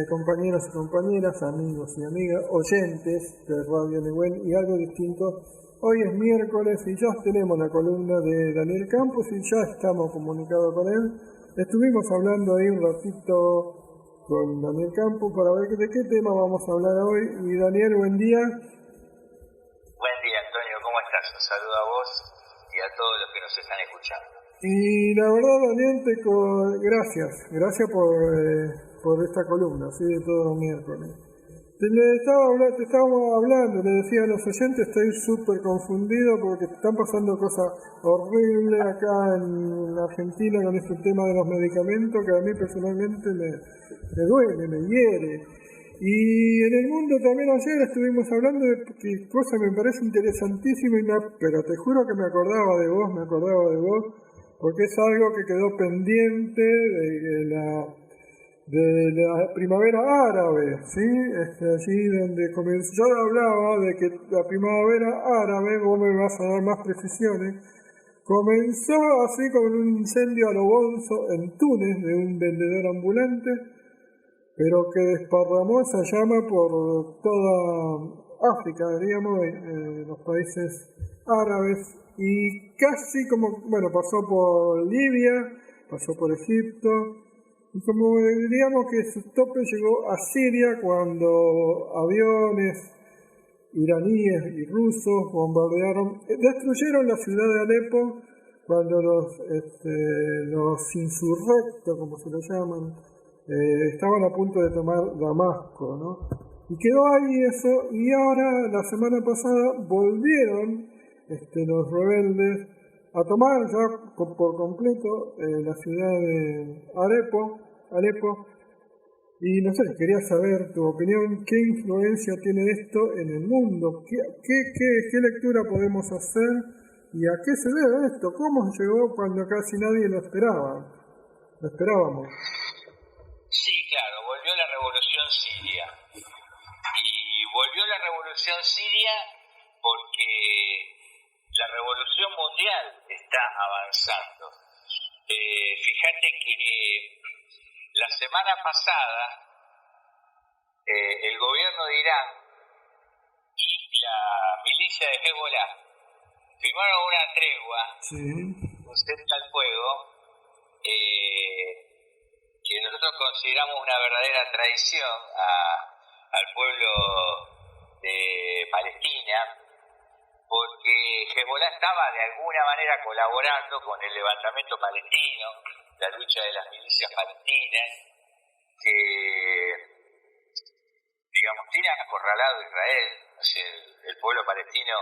compañeros y compañeras, amigos y amigas, oyentes de Radio Nehuen y algo distinto. Hoy es miércoles y ya tenemos la columna de Daniel Campos y ya estamos comunicados con él. Estuvimos hablando ahí un ratito con Daniel Campos para ver de qué tema vamos a hablar hoy. Y Daniel, buen día. Buen día, Antonio, ¿cómo estás? Un saludo a vos y a todos los que nos están escuchando. Y la verdad, Daniel, gracias por esta columna, así de todos los miércoles. Te estábamos hablando, le decía a los oyentes, estoy súper confundido porque están pasando cosas horribles acá en Argentina con este tema de los medicamentos que a mí personalmente me duele, me hiere. Y en el mundo también ayer estuvimos hablando de cosas que me parece interesantísimas, pero te juro que me acordaba de vos, porque es algo que quedó pendiente de la primavera árabe, ¿sí? Allí donde comenzó, yo hablaba de que la primavera árabe, vos me vas a dar más precisiones, comenzó así con un incendio a lo bonzo en Túnez de un vendedor ambulante, pero que desparramó esa llama por toda África, diríamos, los países árabes, y casi pasó por Libia, pasó por Egipto, y como diríamos que su tope llegó a Siria cuando aviones iraníes y rusos destruyeron la ciudad de Alepo, cuando los insurrectos, como se lo llaman, estaban a punto de tomar Damasco, ¿no? Y quedó ahí eso, y ahora, la semana pasada, volvieron los rebeldes a tomar ya por completo la ciudad de Alepo, y no sé, quería saber tu opinión, qué influencia tiene esto en el mundo, qué lectura podemos hacer y a qué se debe esto, cómo llegó cuando casi nadie lo esperábamos. Sí, claro, volvió la revolución siria, y volvió la revolución siria porque la revolución mundial está avanzando. Fíjate que la semana pasada el gobierno de Irán y la milicia de Hezbollah firmaron una tregua, sí, un cese al fuego, que nosotros consideramos una verdadera traición al pueblo de Palestina, porque Hezbollah estaba de alguna manera colaborando con el levantamiento palestino, la lucha de las milicias palestinas, que, digamos, tiene acorralado a Israel. O sea, el pueblo palestino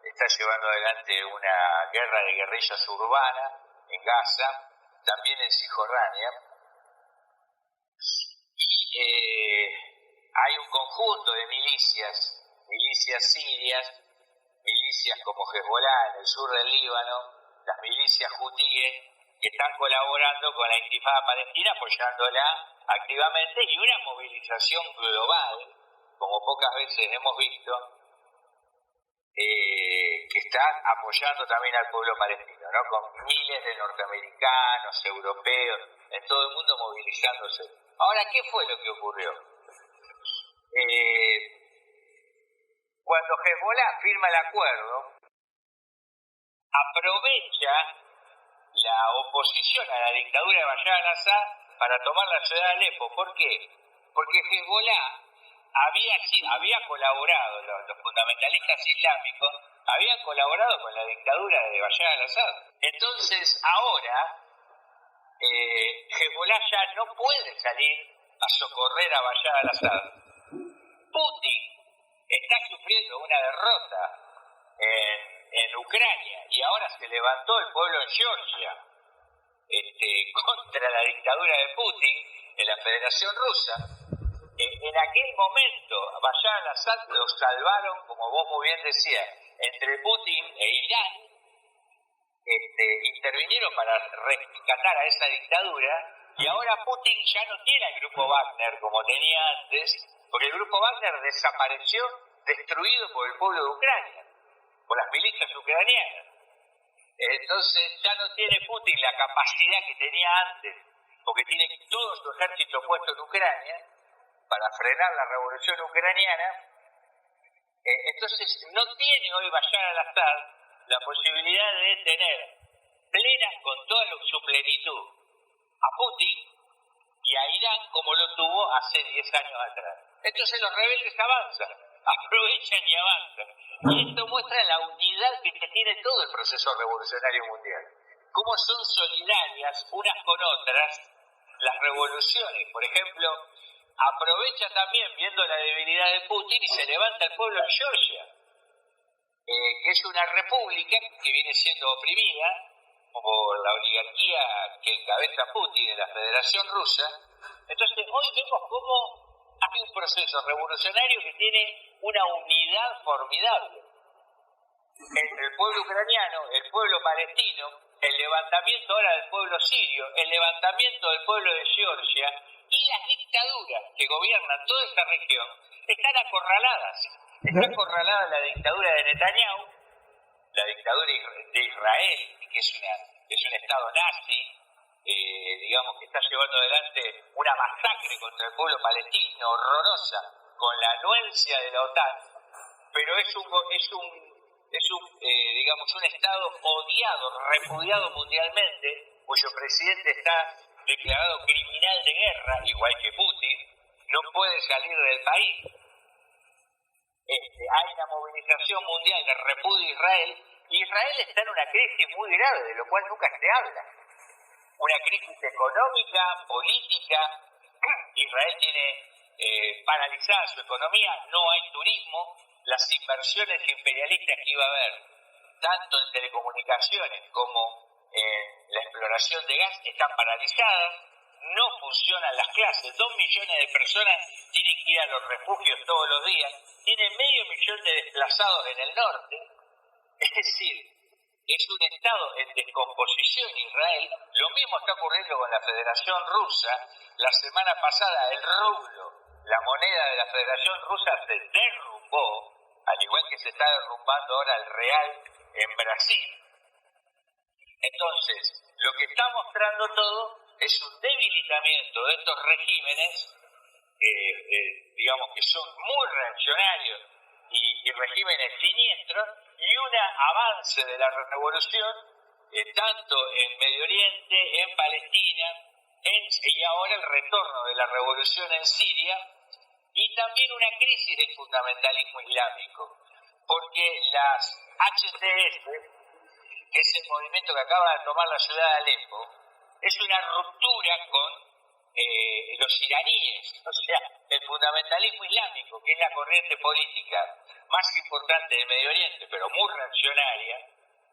está llevando adelante una guerra de guerrillas urbana en Gaza, también en Cisjordania, y hay un conjunto de milicias sirias, milicias como Hezbollah en el sur del Líbano, las milicias hutíes, que están colaborando con la intifada palestina, apoyándola activamente, y una movilización global, como pocas veces hemos visto, que está apoyando también al pueblo palestino, ¿no? Con miles de norteamericanos, europeos, en todo el mundo movilizándose. Ahora, ¿qué fue lo que ocurrió? Cuando Hezbollah firma el acuerdo, aprovecha la oposición a la dictadura de Bashar al-Assad para tomar la ciudad de Alepo. ¿Por qué? Porque Hezbollah había colaborado, los fundamentalistas islámicos habían colaborado con la dictadura de Bashar al-Assad. Entonces ahora Hezbollah ya no puede salir a socorrer a Bashar al-Assad. Putin está sufriendo una derrota en Ucrania, y ahora se levantó el pueblo en Georgia contra la dictadura de Putin en la Federación Rusa. En aquel momento Bashar al-Assad lo salvaron, como vos muy bien decías, entre Putin e Irán, intervinieron para rescatar a esa dictadura, y ahora Putin ya no tiene al grupo Wagner como tenía antes, porque el grupo Wagner desapareció, destruido por el pueblo de Ucrania, por las milicias ucranianas. Entonces ya no tiene Putin la capacidad que tenía antes, porque tiene todo su ejército puesto en Ucrania, para frenar la revolución ucraniana. Entonces no tiene hoy Bashar al-Assad la posibilidad de tener plena, con toda su plenitud, a Putin y a Irán como lo tuvo hace 10 años atrás. Entonces los rebeldes avanzan, aprovechan y avanzan. Y esto muestra la unidad que tiene todo el proceso revolucionario mundial. Cómo son solidarias unas con otras las revoluciones. Por ejemplo, aprovecha también, viendo la debilidad de Putin, y se levanta el pueblo de Georgia, que es una república que viene siendo oprimida por la oligarquía que encabeza Putin en la Federación Rusa. Entonces hoy vemos cómo hay un proceso revolucionario que tiene una unidad formidable entre el pueblo ucraniano, el pueblo palestino, el levantamiento ahora del pueblo sirio, el levantamiento del pueblo de Georgia, y las dictaduras que gobiernan toda esta región están acorraladas. Está acorralada la dictadura de Netanyahu, la dictadura de Israel, que es un estado nazi, digamos, que está llevando adelante una masacre contra el pueblo palestino horrorosa, con la anuencia de la OTAN, pero es un estado odiado, repudiado mundialmente, cuyo presidente está declarado criminal de guerra, igual que Putin, no puede salir del país. Hay una movilización mundial de repudio a Israel, y Israel está en una crisis muy grave, de lo cual nunca se habla. Una crisis económica, política. Israel tiene paralizada su economía, no hay turismo, las inversiones imperialistas que iba a haber, tanto en telecomunicaciones como en la exploración de gas, están paralizadas, no funcionan las clases, 2 millones de personas tienen que ir a los refugios todos los días, tienen 500.000 de desplazados en el norte, es decir, es un estado en descomposición Israel. Lo mismo está ocurriendo con la Federación Rusa. La semana pasada el rublo, la moneda de la Federación Rusa, se derrumbó, al igual que se está derrumbando ahora el real en Brasil. Entonces, lo que está mostrando todo es un debilitamiento de estos regímenes, digamos que son muy reaccionarios y regímenes siniestros, y un avance de la revolución, tanto en Medio Oriente, en Palestina, y ahora el retorno de la revolución en Siria, y también una crisis del fundamentalismo islámico, porque las HTS, que es el movimiento que acaba de tomar la ciudad de Alepo, es una ruptura con los iraníes, o sea, el fundamentalismo islámico, que es la corriente política más importante del Medio Oriente, pero muy reaccionaria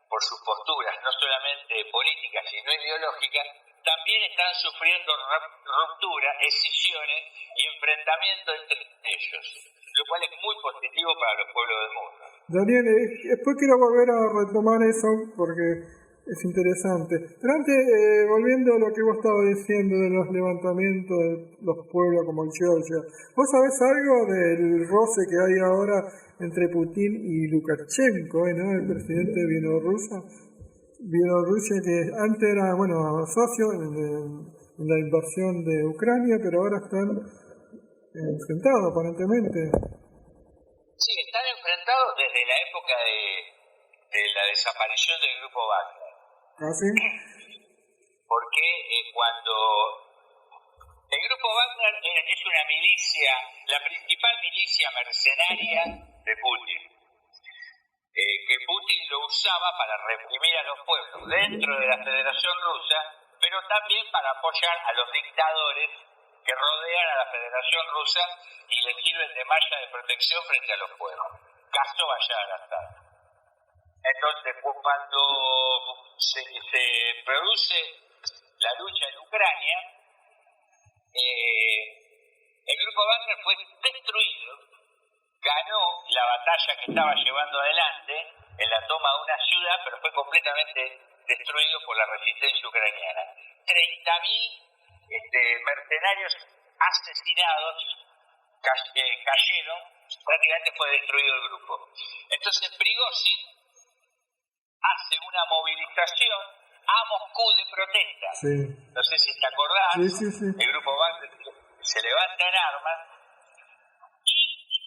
por sus posturas, no solamente políticas, sino ideológicas, también están sufriendo rupturas, escisiones y enfrentamientos entre ellos, lo cual es muy positivo para los pueblos del mundo. Daniel, después quiero volver a retomar eso porque es interesante. Pero antes, volviendo a lo que vos estabas diciendo de los levantamientos de los pueblos como el Georgia, ¿vos sabés algo del roce que hay ahora entre Putin y Lukashenko, ¿no? El presidente de Bielorrusia, que antes era, socio en la invasión de Ucrania, pero ahora están enfrentados aparentemente? Sí, están enfrentados desde la época de la desaparición del grupo Wagner. ¿Ah, sí? Porque cuando el grupo Wagner es una milicia, la principal milicia mercenaria de Putin, que Putin lo usaba para reprimir a los pueblos dentro de la Federación Rusa, pero también para apoyar a los dictadores que rodean a la Federación Rusa y le sirven de malla de protección frente a los pueblos. Caso Bashar al-Assad. Entonces, cuando se produce la lucha en Ucrania, el grupo Wagner fue destruido, ganó la batalla que estaba llevando adelante en la toma de una ciudad, pero fue completamente destruido por la resistencia ucraniana. 30.000 mercenarios asesinados cayeron, prácticamente fue destruido el grupo. Entonces Prigozhin hace una movilización a Moscú de protesta. Sí. No sé si te acordás, sí. El grupo Wagner se levanta en armas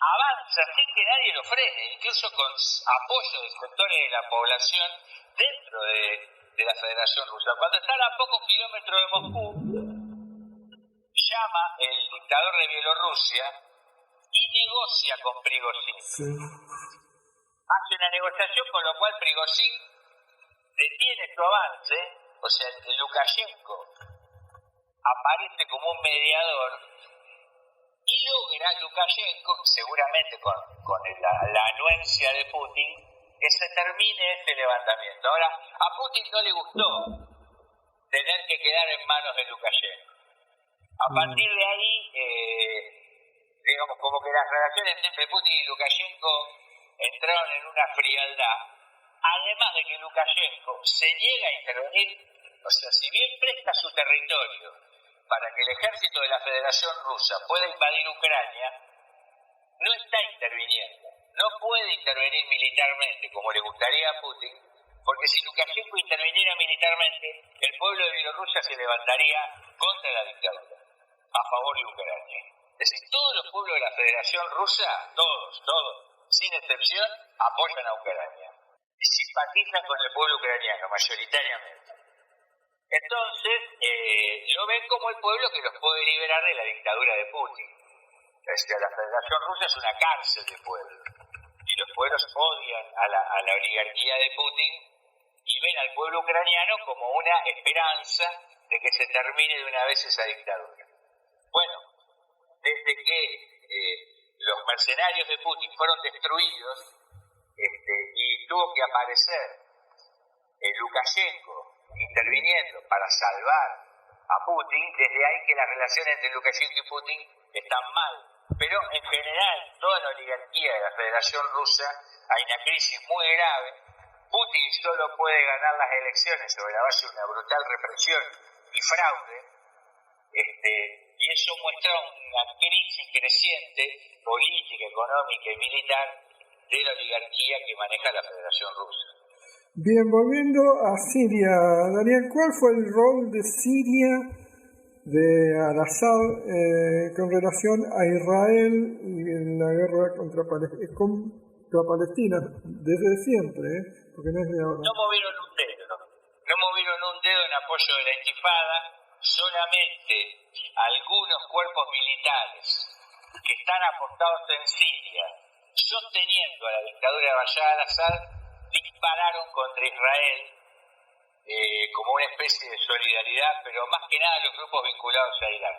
avanza sin que nadie lo frene, incluso con apoyo de sectores de la población dentro de la Federación Rusa. Cuando están a pocos kilómetros de Moscú, llama el dictador de Bielorrusia y negocia con Prigozhin. Sí. Hace una negociación con lo cual Prigozhin detiene su avance, o sea, Lukashenko aparece como un mediador y logra Lukashenko, seguramente con la anuencia de Putin, que se termine este levantamiento. Ahora, a Putin no le gustó tener que quedar en manos de Lukashenko. A partir de ahí, digamos, como que las relaciones entre Putin y Lukashenko entraron en una frialdad, además de que Lukashenko se niega a intervenir, o sea, si bien presta su territorio para que el ejército de la Federación Rusa pueda invadir Ucrania, no está interviniendo, no puede intervenir militarmente como le gustaría a Putin, porque si Lukashenko interviniera militarmente, el pueblo de Bielorrusia se levantaría contra la dictadura, a favor de Ucrania. Es decir, todos los pueblos de la Federación Rusa, todos, sin excepción, apoyan a Ucrania y simpatizan con el pueblo ucraniano mayoritariamente. Entonces, lo ven como el pueblo que los puede liberar de la dictadura de Putin. Es que la Federación Rusa es una cárcel de pueblos y los pueblos odian a la oligarquía de Putin y ven al pueblo ucraniano como una esperanza de que se termine de una vez esa dictadura. Bueno, desde que los mercenarios de Putin fueron destruidos y tuvo que aparecer Lukashenko interviniendo para salvar a Putin, desde ahí que las relaciones entre Lukashenko y Putin están mal. Pero en general, toda la oligarquía de la Federación Rusa hay una crisis muy grave. Putin solo puede ganar las elecciones sobre la base de una brutal represión y fraude, y eso muestra una crisis creciente política, económica y militar de la oligarquía que maneja la Federación Rusa. Bien, volviendo a Siria, Daniel, ¿cuál fue el rol de Siria, de Al-Assad, con relación a Israel y en la guerra contra Palestina, desde siempre, porque no es de ahora? No movieron un dedo en apoyo de la intifada, solamente algunos cuerpos militares que están apostados en Siria, sosteniendo a la dictadura de Bashar al-Assad, dispararon contra Israel como una especie de solidaridad, pero más que nada los grupos vinculados a Irán.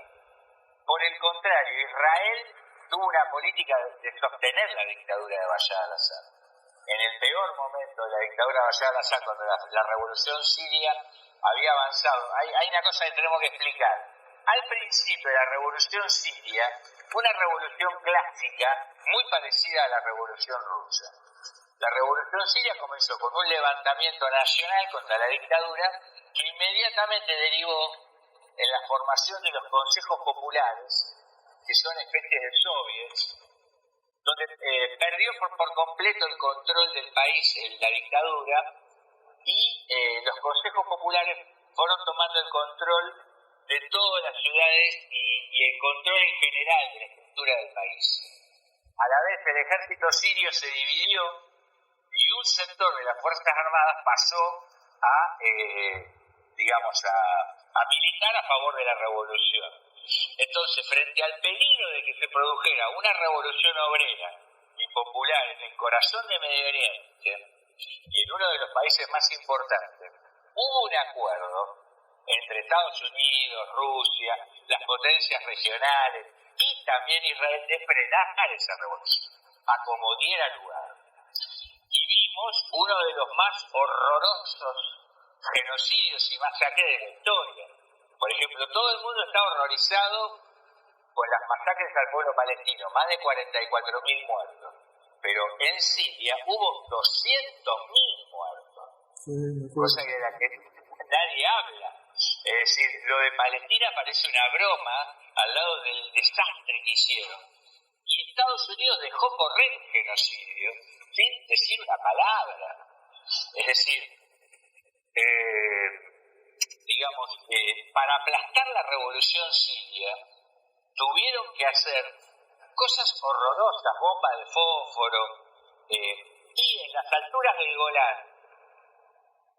Por el contrario, Israel tuvo una política de sostener la dictadura de Bashar al-Assad. En el peor momento de la dictadura de Bashar al-Assad, cuando la revolución siria había avanzado, hay una cosa que tenemos que explicar. Al principio de la revolución siria, fue una revolución clásica muy parecida a la revolución rusa. La revolución siria comenzó con un levantamiento nacional contra la dictadura que inmediatamente derivó en la formación de los consejos populares, que son especies de soviets, donde perdió por completo el control del país la dictadura y los consejos populares fueron tomando el control de todas las ciudades y el control en general de la estructura del país. A la vez el ejército sirio se dividió y un sector de las Fuerzas Armadas pasó a militar a favor de la revolución. Entonces, frente al peligro de que se produjera una revolución obrera y popular en el corazón de Medio Oriente y en uno de los países más importantes, hubo un acuerdo entre Estados Unidos, Rusia, las potencias regionales y también Israel de frenar esa revolución, a como diera lugar. Y vimos uno de los más horrorosos genocidios y masacres de la historia. Por ejemplo, todo el mundo está horrorizado con las masacres al pueblo palestino, más de 44.000 muertos. Pero en Siria hubo 200.000 muertos, cosa de la que nadie habla. Es decir, lo de Palestina parece una broma al lado del desastre que hicieron. Y Estados Unidos dejó correr el genocidio sin decir una palabra. Es decir, para aplastar la revolución siria, tuvieron que hacer cosas horrorosas, bombas de fósforo, y en las alturas del Golán,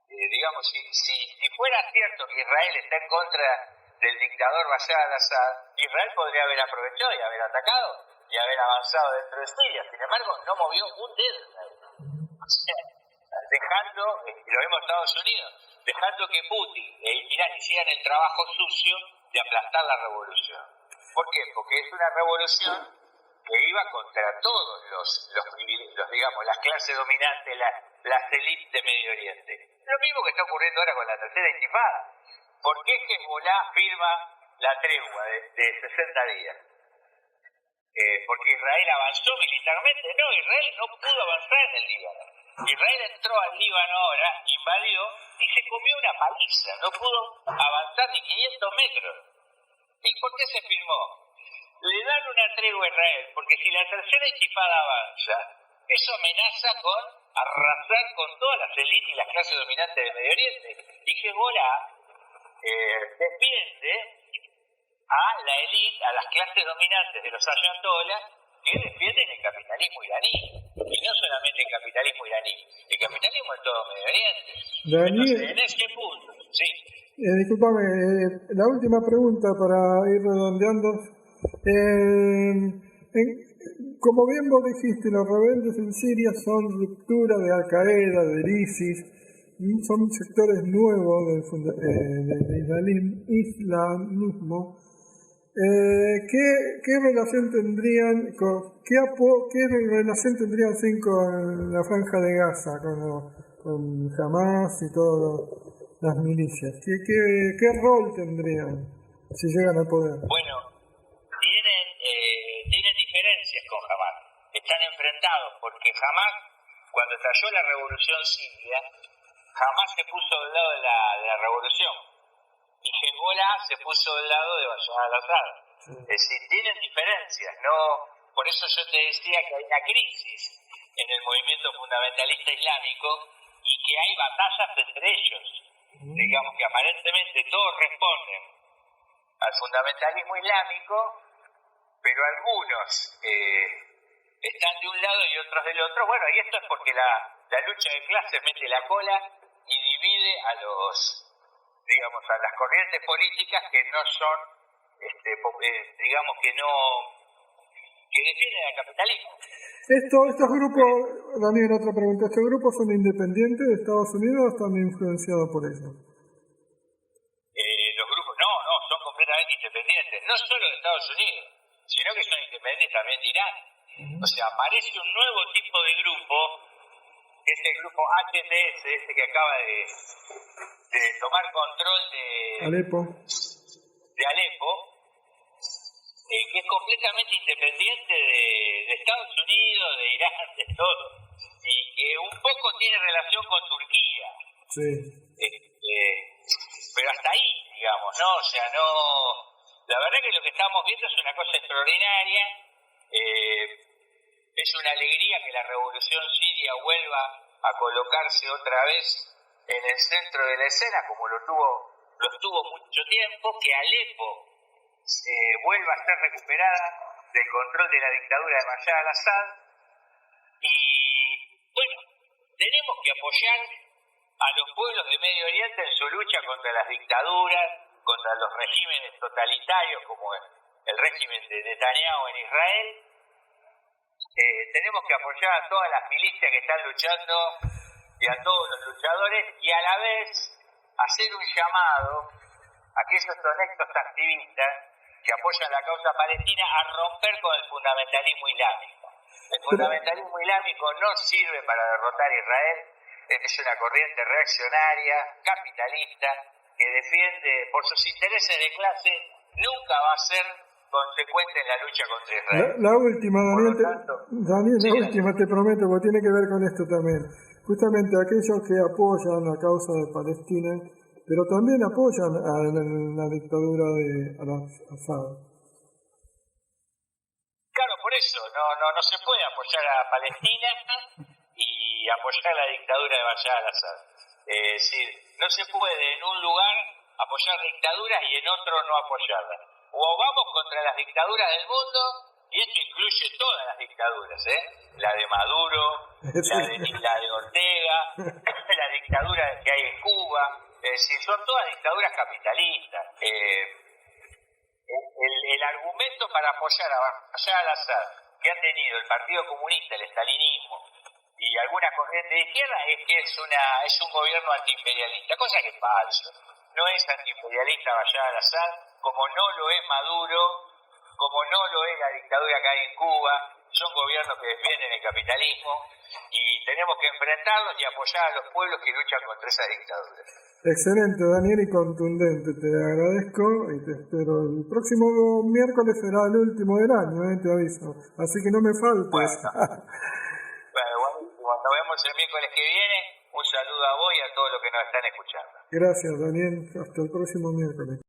digamos, si fuera cierto que Israel está en contra del dictador Bashar al-Assad, Israel podría haber aprovechado y haber atacado y haber avanzado dentro de Siria. Sin embargo, no movió un dedo. O sea, dejando, y lo vemos Estados Unidos, dejando que Putin e Irán hicieran el trabajo sucio de aplastar la revolución. ¿Por qué? Porque es una revolución que iba contra todos los privilegios, digamos, las clases dominantes, las élites de Medio Oriente. Lo mismo que está ocurriendo ahora con la tercera intifada. ¿Por qué Hezbollah firma la tregua de 60 días? Porque Israel avanzó militarmente. No, Israel no pudo avanzar en el Líbano. Israel entró al Líbano ahora, invadió y se comió una paliza. No pudo avanzar ni 500 metros. ¿Y por qué se firmó? Le dan una tregua a Israel, porque si la tercera intifada avanza, eso amenaza con arrasar con todas las élites y las clases dominantes del Medio Oriente. Y Hezbollah defiende a la élite, a las clases dominantes de los ayatolás, que defienden el capitalismo iraní. Y no solamente el capitalismo iraní, el capitalismo en todo Medio Oriente. Daniel, entonces, en ese punto, sí. Discúlpame, la última pregunta para ir redondeando. Como bien vos dijiste, los rebeldes en Siria son ruptura de Al-Qaeda, del ISIS, son sectores nuevos del islamismo. ¿Qué relación tendrían con la Franja de Gaza, con Hamas y todas las milicias? ¿Qué rol tendrían si llegan al poder? Bueno, tienen diferencias con Hamas. Están enfrentados porque Hamas, cuando estalló la revolución siria, Hamas se puso del lado de la revolución y Hezbollah se puso del lado de Bashar al-Assad. Es decir, tienen diferencias, ¿no? Por eso yo te decía que hay una crisis en el movimiento fundamentalista islámico y que hay batallas entre ellos. Digamos que aparentemente todos responden al fundamentalismo islámico, pero algunos están de un lado y otros del otro. Bueno, y esto es porque la lucha de clases mete la cola y divide a las corrientes políticas que no son, que defienden al capitalismo. Estos grupos, Daniel, otra pregunta, ¿estos grupos son independientes de Estados Unidos o están influenciados por ellos? Los grupos, no, son completamente independientes, no solo de Estados Unidos, sino que son independientes también de Irán. O sea, aparece un nuevo tipo de grupo, que es el grupo HTS, este que acaba de tomar control de Alepo, que es completamente independiente de Estados Unidos, de Irán, de todo, y que un poco tiene relación con Turquía. Sí. Pero hasta ahí, digamos, ¿no? O sea, no... La verdad que lo que estamos viendo es una cosa extraordinaria. Es una alegría que la revolución siria vuelva a colocarse otra vez en el centro de la escena, como lo estuvo mucho tiempo, que Alepo vuelva a ser recuperada del control de la dictadura de Bashar al-Assad. Y bueno, tenemos que apoyar a los pueblos de Medio Oriente en su lucha contra las dictaduras, contra los regímenes totalitarios como el régimen de Netanyahu en Israel. Tenemos que apoyar a todas las milicias que están luchando y a todos los luchadores, y a la vez hacer un llamado a aquellos honestos activistas que apoyan la causa palestina a romper con el fundamentalismo islámico. El fundamentalismo islámico no sirve para derrotar a Israel. Es una corriente reaccionaria, capitalista, que defiende por sus intereses de clase, nunca va a ser consecuente en la lucha contra Israel. La última, Daniel, te prometo, porque tiene que ver con esto también. Justamente aquellos que apoyan la causa de Palestina, pero también apoyan a la dictadura de al-Assad. Claro, por eso, no se puede apoyar a Palestina y apoyar la dictadura de Bashar al-Assad. Es decir, no se puede en un lugar apoyar dictaduras y en otro no apoyarlas. O vamos contra las dictaduras del mundo Y esto incluye todas las dictaduras, la de Maduro, la de Ortega, la dictadura que hay en Cuba, es decir, son todas dictaduras capitalistas. El argumento para apoyar a Bashar al-Assad que ha tenido el Partido Comunista, el estalinismo y algunas corrientes de izquierda es que es un gobierno antiimperialista, cosa que es falso. No es antiimperialista Bashar al-Assad, como no lo es Maduro, como no lo es la dictadura que hay en Cuba. Son gobiernos que defienden el capitalismo y tenemos que enfrentarlos y apoyar a los pueblos que luchan contra esa dictadura. Excelente, Daniel, y contundente. Te agradezco y te espero. El próximo miércoles será el último del año, te aviso. Así que no me faltes. Bueno, buenísimo. Nos vemos el miércoles que viene. Un saludo a vos y a todos los que nos están escuchando. Gracias, Daniel. Hasta el próximo miércoles.